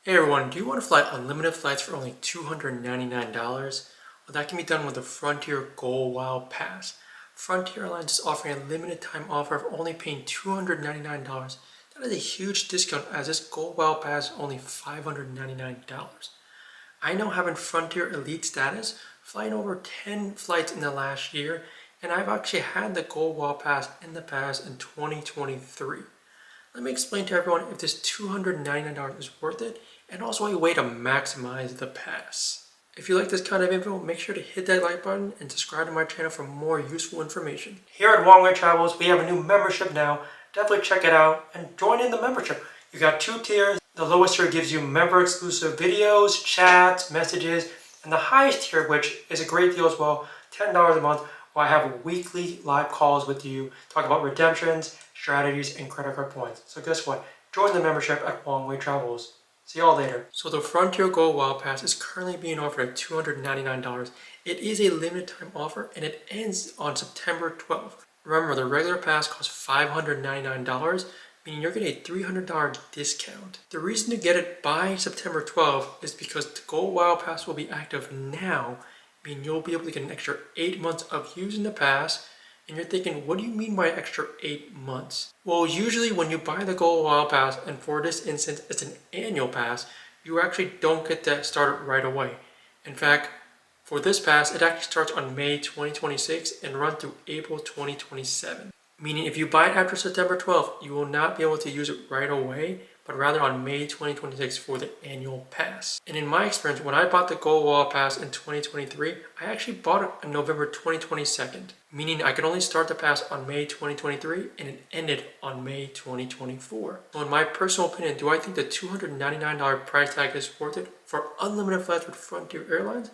Hey everyone, do you want to fly unlimited flights for only $299? Well, that can be done with the Frontier Go Wild Pass. Frontier Airlines is offering a limited time offer of only paying $299. That is a huge discount as this Go Wild Pass is only $599. I know having Frontier Elite status, flying over 10 flights in the last year, and I've actually had the Go Wild Pass in the past in 2023. Let me explain to everyone if this $299 is worth it and also a way to maximize the pass. If you like this kind of info, make sure to hit that like button and subscribe to my channel for more useful information. Here at One Way Travels, we have a new membership now. Definitely check it out and join in the membership. You got 2 tiers. The lowest tier gives you member exclusive videos, chats, messages, and the highest tier, which is a great deal as well, $10 a month, where I have weekly live calls with you, talk about redemptions, strategies, and credit card points. So guess what? Join the membership at One Way Travels. See y'all later. So the Frontier Go Wild Pass is currently being offered at $299. It is a limited time offer and it ends on September 12th. Remember, the regular pass costs $599, meaning you're getting a $300 discount. The reason to get it by September 12th is because the Go Wild Pass will be active now, meaning you'll be able to get an extra 8 months of using the pass. And you're thinking, what do you mean by extra 8 months? Well, usually when you buy the Go Wild Pass, and for this instance it's an annual pass, you actually don't get that started right away. In fact, for this pass, it actually starts on May 2026 and runs through April 2027. Meaning if you buy it after September 12th, you will not be able to use it right away, but rather on May 2026 for the annual pass. And in my experience, when I bought the Go Wild Pass in 2023, I actually bought it on November 2022, meaning I could only start the pass on May 2023 and it ended on May 2024. So in my personal opinion, do I think the $299 price tag is worth it for unlimited flights with Frontier Airlines?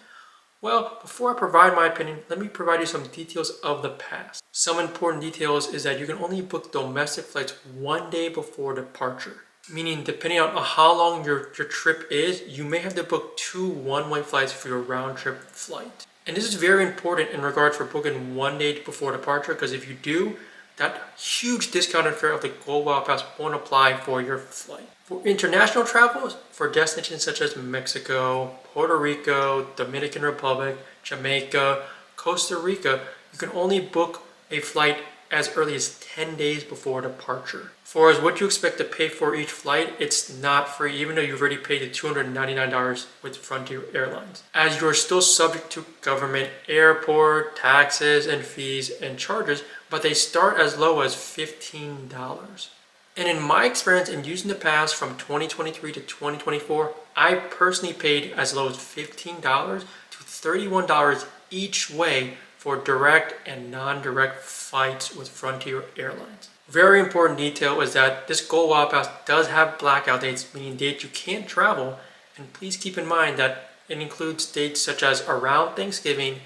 Well, before I provide my opinion, let me provide you some details of the pass. Some important details is that you can only book domestic flights 1 day before departure. Meaning, depending on how long your trip is, you may have to book 2 one-way flights for your round-trip flight. And this is very important in regards for booking 1 day before departure, because if you do, that huge discounted fare of the Go Wild Pass won't apply for your flight. For international travels, for destinations such as Mexico, Puerto Rico, Dominican Republic, Jamaica, Costa Rica, you can only book a flight as early as 10 days before departure. For as what you expect to pay for each flight, it's not free, even though you've already paid the $299 with Frontier Airlines, as you are still subject to government, airport, taxes, and fees and charges, but they start as low as $15. And in my experience in using the pass from 2023 to 2024, I personally paid as low as $15 to $31 each way for direct and non-direct flights with Frontier Airlines. Very important detail is that this Go Wild Pass does have blackout dates, meaning dates you can't travel, and please keep in mind that it includes dates such as around Thanksgiving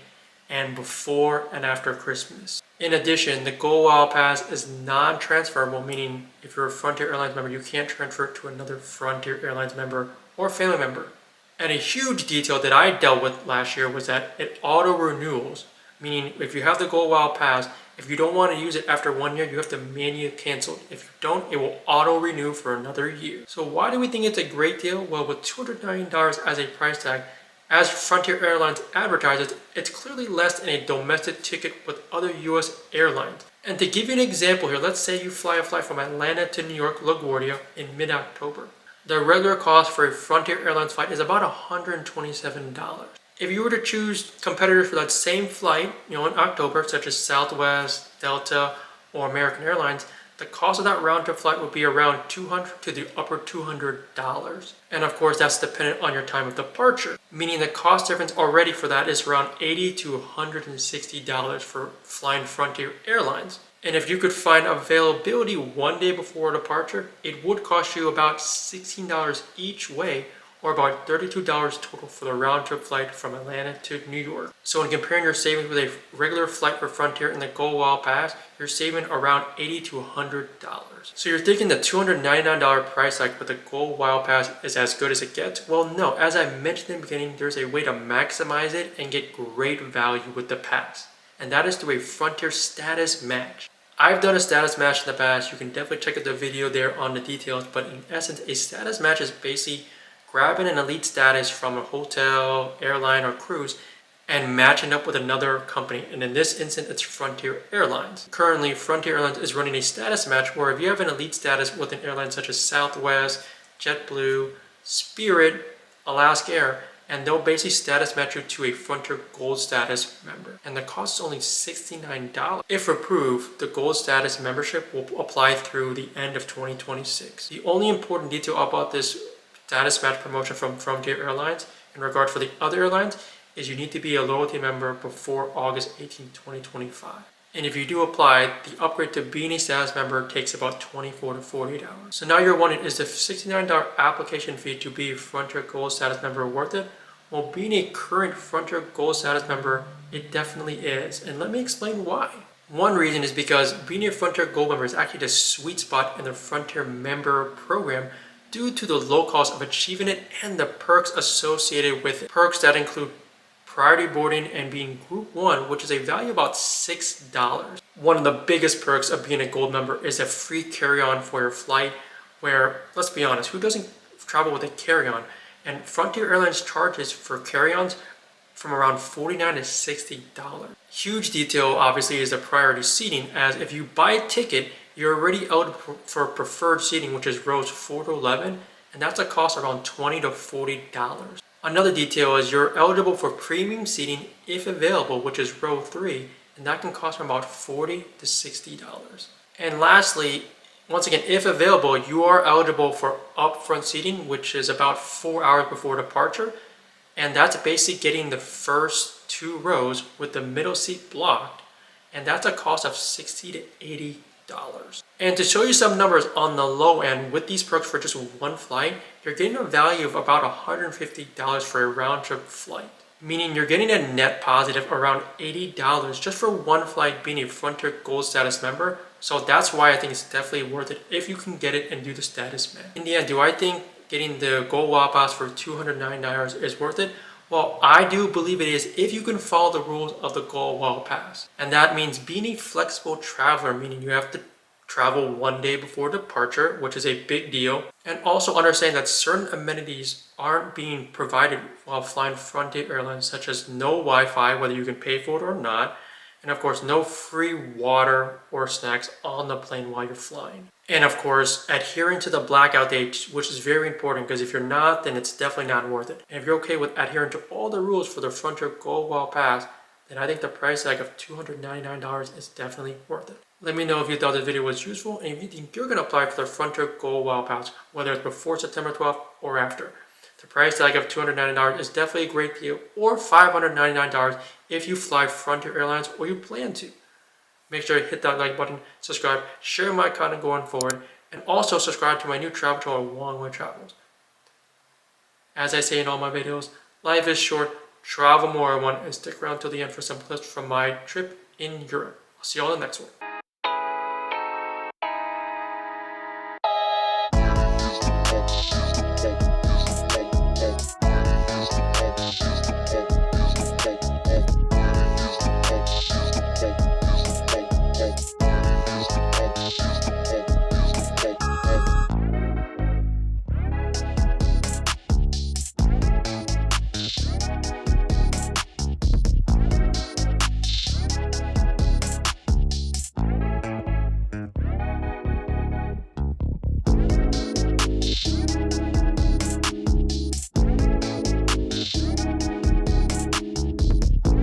and before and after Christmas. In addition, the Go Wild Pass is non-transferable, meaning if you're a Frontier Airlines member, you can't transfer it to another Frontier Airlines member or family member. And a huge detail that I dealt with last year was that it auto-renewals, meaning if you have the Go Wild Pass, if you don't want to use it after 1 year, you have to manually cancel it. If you don't, it will auto-renew for another year. So why do we think it's a great deal? Well, with $299 as a price tag, as Frontier Airlines advertises, it's clearly less than a domestic ticket with other US airlines. And to give you an example here, let's say you fly a flight from Atlanta to New York LaGuardia in mid-October. The regular cost for a Frontier Airlines flight is about $127. If you were to choose competitors for that same flight, in October, such as Southwest, Delta, or American Airlines, the cost of that round-trip flight would be around $200 to the upper $200. And of course, that's dependent on your time of departure, meaning the cost difference already for that is around $80 to $160 for flying Frontier Airlines. And if you could find availability 1 day before departure, it would cost you about $16 each way, or about $32 total for the round-trip flight from Atlanta to New York. So when comparing your savings with a regular flight for Frontier and the Go Wild Pass, you're saving around $80 to $100. So you're thinking the $299 price tag with the Go Wild Pass is as good as it gets? Well, no. As I mentioned in the beginning, there's a way to maximize it and get great value with the pass, and that is through a Frontier status match. I've done a status match in the past. You can definitely check out the video there on the details, but in essence, a status match is basically grabbing an elite status from a hotel, airline, or cruise and matching up with another company. And in this instance, it's Frontier Airlines. Currently, Frontier Airlines is running a status match where if you have an elite status with an airline such as Southwest, JetBlue, Spirit, Alaska Air, and they'll basically status match you to a Frontier Gold status member. And the cost is only $69. If approved, the Gold status membership will apply through the end of 2026. The only important detail about this status match promotion from Frontier Airlines in regard for the other airlines is you need to be a loyalty member before August 18, 2025. And if you do apply, the upgrade to being a status member takes about 24 to 48 hours. So now you're wondering, is the $69 application fee to be a Frontier Gold status member worth it? Well, being a current Frontier Gold status member, it definitely is. And let me explain why. One reason is because being a Frontier Gold member is actually the sweet spot in the Frontier member program due to the low cost of achieving it and the perks associated with it. Perks that include priority boarding and being Group 1, which is a value of about $6. One of the biggest perks of being a Gold member is a free carry-on for your flight, where, let's be honest, who doesn't travel with a carry-on? And Frontier Airlines charges for carry-ons from around $49 to $60. Huge detail, obviously, is the priority seating, as if you buy a ticket, you're already eligible for preferred seating, which is rows 4 to 11, and that's a cost around $20 to $40. Another detail is you're eligible for premium seating if available, which is row 3, and that can cost from about $40 to $60. And lastly, once again, if available, you are eligible for upfront seating, which is about 4 hours before departure, and that's basically getting the first 2 rows with the middle seat blocked, and that's a cost of $60 to $80. And to show you some numbers on the low end, with these perks for just one flight, you're getting a value of about $150 for a round-trip flight. Meaning you're getting a net positive around $80 just for one flight being a Frontier Gold status member. So that's why I think it's definitely worth it if you can get it and do the status match. In the end, do I think getting the Gold Wow Pass for $209 is worth it? Well, I do believe it is if you can follow the rules of the Gold Wow Pass. And that means being a flexible traveler, meaning you have to travel 1 day before departure, which is a big deal. And also understand that certain amenities aren't being provided while flying Frontier Airlines, such as no Wi-Fi, whether you can pay for it or not. And of course, no free water or snacks on the plane while you're flying. And of course, adhering to the blackout date, which is very important, because if you're not, then it's definitely not worth it. And if you're okay with adhering to all the rules for the Frontier Gold Wow Pass, then I think the price tag of $299 is definitely worth it. Let me know if you thought this video was useful and if you think you're going to apply for the Frontier Gold Wow Pass, whether it's before September 12th or after. The price tag of $299 is definitely a great deal, or $599 if you fly Frontier Airlines or you plan to. Make sure to hit that like button, subscribe, share my content going forward, and also subscribe to my new travel channel, Long Way Travels. As I say in all my videos, life is short, travel more, everyone, and stick around till the end for some clips from my trip in Europe. I'll see you all in the next one.